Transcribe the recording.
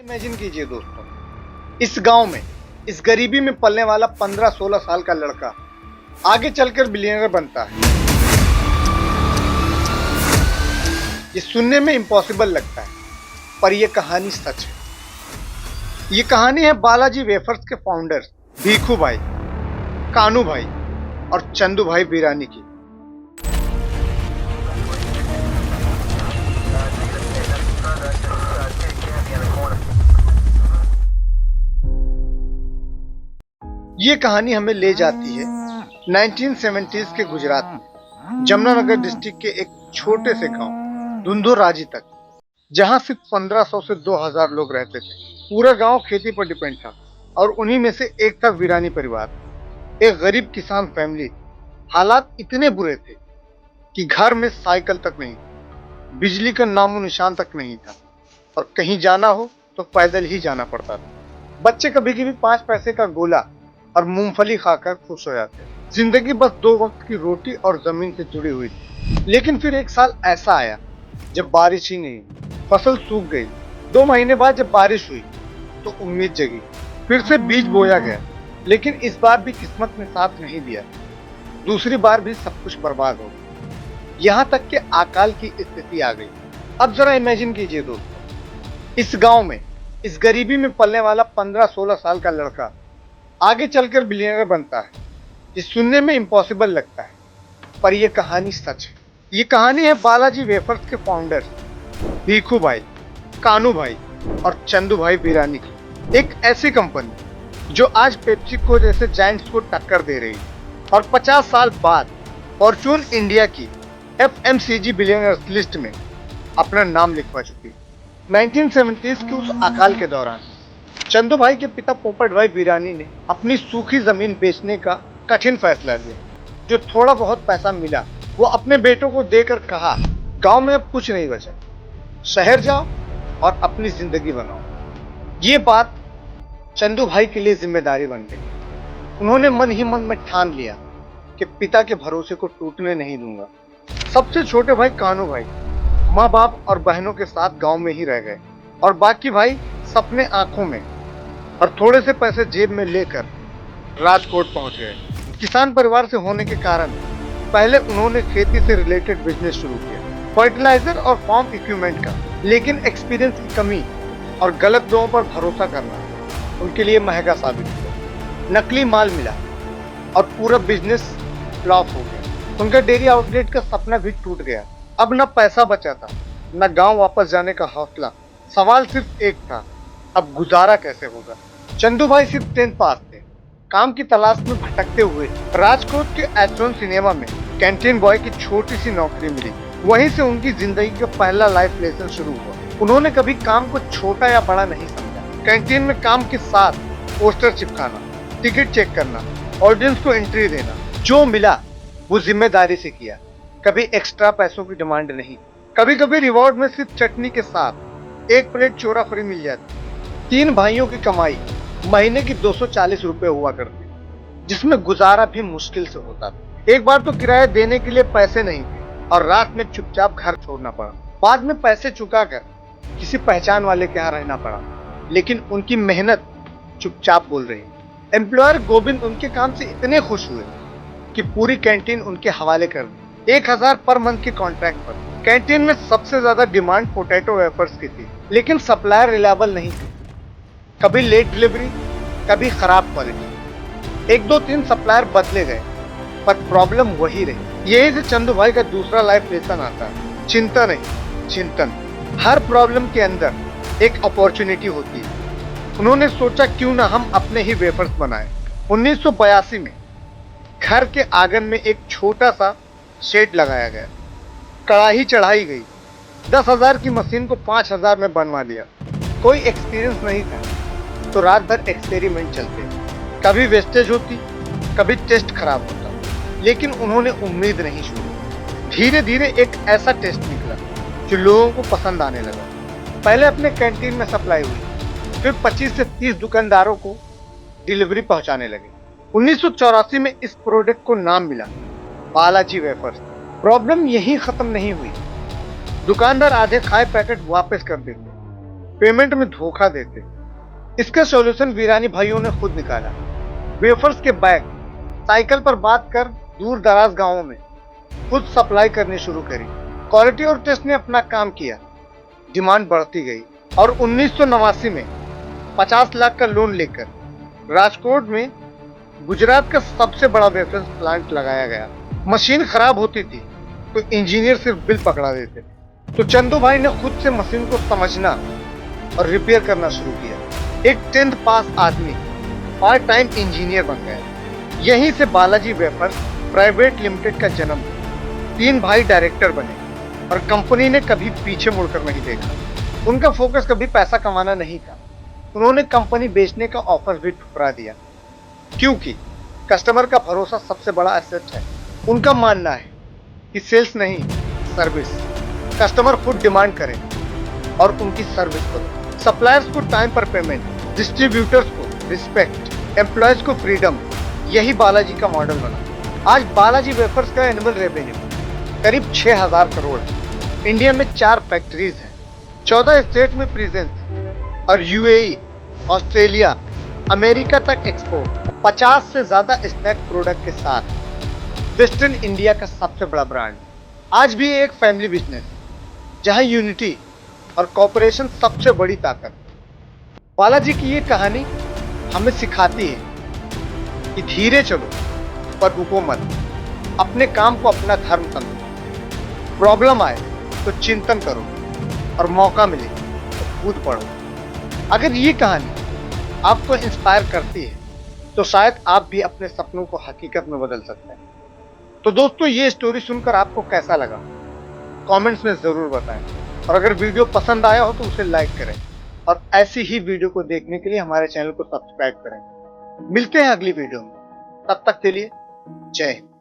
Imagine कीजिए दोस्तों, इस गांव में इस गरीबी में पलने वाला 15-16 साल का लड़का आगे चलकर बिलियनर बनता है। ये सुनने में इम्पॉसिबल लगता है, पर यह कहानी सच है। ये कहानी है बालाजी वेफर्स के फाउंडर भीखू भाई, कानू भाई और चंदू भाई बिरानी की। ये कहानी हमें ले जाती है 1970s के गुजरात में जमुनानगर डिस्ट्रिक्ट के एक छोटे से गांव धुंधुराजी तक, जहां सिर्फ 1500 से 2000 लोग रहते थे। पूरा गांव खेती पर डिपेंड था और उन्हीं में से एक था वीरानी परिवार, एक गरीब किसान फैमिली। हालात इतने बुरे थे कि घर में साइकिल तक नहीं, बिजली का नामो निशान तक नहीं था और कहीं जाना हो तो पैदल ही जाना पड़ता था। बच्चे कभी कभी 5 पैसे का गोला और मूंगफली खाकर खुश हो जाते। जिंदगी बस 2 वक्त की रोटी और जमीन से जुड़ी हुई थी। लेकिन फिर एक साल ऐसा आया जब बारिश ही नहीं, फसल सूख गई। 2 महीने बाद जब बारिश हुई तो उम्मीद जगी, फिर से बीज बोया गया, लेकिन इस बार भी किस्मत ने साथ नहीं दिया। दूसरी बार भी सब कुछ बर्बाद हो गया, यहाँ तक कि अकाल की स्थिति आ गई। अब जरा इमेजिन कीजिए दोस्तों, इस गांव में इस गरीबी में पलने वाला 15-16 साल का लड़का आगे चलकर बिलियनर बनता है। ये सुनने में इम्पॉसिबल लगता है, पर यह कहानी सच है। ये कहानी है बालाजी वेफर्स के फाउंडर भीखू भाई, कानू भाई और चंदू भाई बिरानी की। एक ऐसी कंपनी जो आज पेप्सिको जैसे जायंट्स को टक्कर दे रही है और 50 साल बाद फॉर्च्यून इंडिया की FMCG बिलियनर्स लिस्ट में अपना नाम लिखवा चुकी है। 1970s के उस अकाल के दौरान चंदू भाई के पिता पोपट भाई बिरानी ने अपनी सूखी जमीन बेचने का कठिन फैसला लिया। जो थोड़ा बहुत पैसा मिला वो अपने बेटों को देकर कहा, गांव में अब कुछ नहीं बचा, शहर जाओ और अपनी जिंदगी बनाओ। ये बात चंदू भाई के लिए जिम्मेदारी बन गई। उन्होंने मन ही मन में ठान लिया कि पिता के भरोसे को टूटने नहीं दूंगा। सबसे छोटे भाई कानू भाई माँ बाप और बहनों के साथ गांव में ही रह गए और बाकी भाई सपने आंखों में और थोड़े से पैसे जेब में लेकर राजकोट पहुंच गए। किसान परिवार से होने के कारण पहले उन्होंने खेती से रिलेटेड बिजनेस शुरू किया, फर्टिलाइजर और फार्म इक्विपमेंट का। लेकिन एक्सपीरियंस की कमी और गलत लोगों पर भरोसा करना उनके लिए महंगा साबित हुआ। नकली माल मिला और पूरा बिजनेस फ्लॉप हो गया। उनका डेयरी आउटलेट का सपना भी टूट गया। अब न पैसा बचा था, न गांव वापस जाने का हौसला। सवाल सिर्फ एक था, अब गुजारा कैसे होगा। चंदू भाई सिर्फ 10th पास थे। काम की तलाश में भटकते हुए राजकोट के एट्रॉन सिनेमा में कैंटीन बॉय की छोटी सी नौकरी मिली। वहीं से उनकी जिंदगी का पहला लाइफ लेसन शुरू हुआ। उन्होंने कभी काम को छोटा या बड़ा नहीं समझा। कैंटीन में काम के साथ पोस्टर चिपकाना, टिकट चेक करना, ऑडियंस को एंट्री देना, जो मिला वो जिम्मेदारी से किया। कभी एक्स्ट्रा पैसों की डिमांड नहीं। कभी कभी रिवॉर्ड में सिर्फ चटनी के साथ 1 प्लेट चोरा फ्री मिल जाती। 3 भाइयों की कमाई महीने की 240 रुपए हुआ करती, जिसमें गुजारा भी मुश्किल से होता था। एक बार तो किराया देने के लिए पैसे नहीं थे और रात में चुपचाप घर छोड़ना पड़ा। बाद में पैसे चुकाकर किसी पहचान वाले के यहाँ रहना पड़ा, लेकिन उनकी मेहनत चुपचाप बोल रही। एम्प्लॉयर गोविंद उनके काम से इतने खुश हुए कि पूरी कैंटीन उनके हवाले कर दी। 1000 पर मंथ के कॉन्ट्रैक्ट पर। कैंटीन में सबसे ज्यादा डिमांड पोटैटो वेफर्स की थी, लेकिन सप्लायर रिलायबल नहीं थे। कभी लेट डिलीवरी, कभी खराब क्वालिटी। 1 2 3 सप्लायर बदले गए, पर प्रॉब्लम वही रही। यही से चंदू भाई का दूसरा लाइफ लेसन आता है, चिंता नहीं चिंतन। हर प्रॉब्लम के अंदर एक अपॉर्चुनिटी होती है। उन्होंने सोचा क्यों ना हम अपने ही वेफर्स बनाएं। 1982 में घर के आंगन में एक छोटा सा शेड लगाया गया, कढ़ाई चढ़ाई गई। 10,000 की मशीन को 5,000 में बनवा लिया। कोई एक्सपीरियंस नहीं था तो रात भर एक्सपेरिमेंट चलते। कभी वेस्टेज होती, कभी टेस्ट खराब होता, लेकिन उन्होंने उम्मीद नहीं छोड़ी। धीरे धीरे एक ऐसा टेस्ट निकला जो लोगों को पसंद आने लगा। पहले अपने कैंटीन में सप्लाई हुई, फिर 25 से 30 दुकानदारों को डिलीवरी पहुंचाने लगे। 1984 में इस प्रोडक्ट को नाम मिला बालाजी वेफर्स। प्रॉब्लम यही खत्म नहीं हुई। दुकानदार आधे खाए पैकेट वापस कर देते, पेमेंट में धोखा देते। इसका सॉल्यूशन वीरानी भाइयों ने खुद निकाला। वेफर्स के बैग साइकिल पर बांध कर दूर दराज गांवों में खुद सप्लाई करनी शुरू करी। क्वालिटी और टेस्ट ने अपना काम किया, डिमांड बढ़ती गई और 1989 में 50 लाख का लोन लेकर राजकोट में गुजरात का सबसे बड़ा वेफर्स प्लांट लगाया गया। मशीन खराब होती थी तो इंजीनियर सिर्फ बिल पकड़ा देते, तो चंदू भाई ने खुद से मशीन को समझना और रिपेयर करना शुरू किया। एक 10th पास आदमी पार्ट टाइम इंजीनियर बन गया। यहीं से बालाजी वेफर्स प्राइवेट लिमिटेड का जन्म हुआ। 3 भाई डायरेक्टर बने और कंपनी ने कभी पीछे मुड़कर नहीं देखा। उनका फोकस कभी पैसा कमाना नहीं था। उन्होंने कंपनी बेचने का ऑफर भी ठुकरा दिया, क्योंकि कस्टमर का भरोसा सबसे बड़ा एसेट है। उनका मानना है कि सेल्स नहीं, सर्विस। कस्टमर खुद डिमांड करे और उनकी सर्विस करो। सप्लायर्स को टाइम पर पेमेंट, डिस्ट्रीब्यूटर्स को रिस्पेक्ट, एम्प्लॉयज को फ्रीडम। यही बालाजी का मॉडल बना। आज बालाजी वेफर्स का एनुअल रेवेन्यू करीब 6000 करोड़ है। इंडिया में 4 फैक्ट्रीज हैं, 14 स्टेट में प्रेजेंस और यूएई, ऑस्ट्रेलिया, अमेरिका तक एक्सपोर्ट। 50 से ज्यादा स्नैक प्रोडक्ट के साथ वेस्टर्न इंडिया का सबसे बड़ा ब्रांड। आज भी एक फैमिली बिजनेस जहां यूनिटी और कॉपरेशन सबसे बड़ी ताकत। बालाजी की ये कहानी हमें सिखाती है कि धीरे चलो पर रुको मत। अपने काम को अपना धर्म समझो। प्रॉब्लम आए तो चिंतन करो और मौका मिले तो कूद पड़ो। अगर ये कहानी आपको इंस्पायर करती है तो शायद आप भी अपने सपनों को हकीकत में बदल सकते हैं। तो दोस्तों, ये स्टोरी सुनकर आपको कैसा लगा कमेंट्स में जरूर बताएं, और अगर वीडियो पसंद आया हो तो उसे लाइक करें और ऐसी ही वीडियो को देखने के लिए हमारे चैनल को सब्सक्राइब करें। मिलते हैं अगली वीडियो में, तब तक के लिए जय हिंद।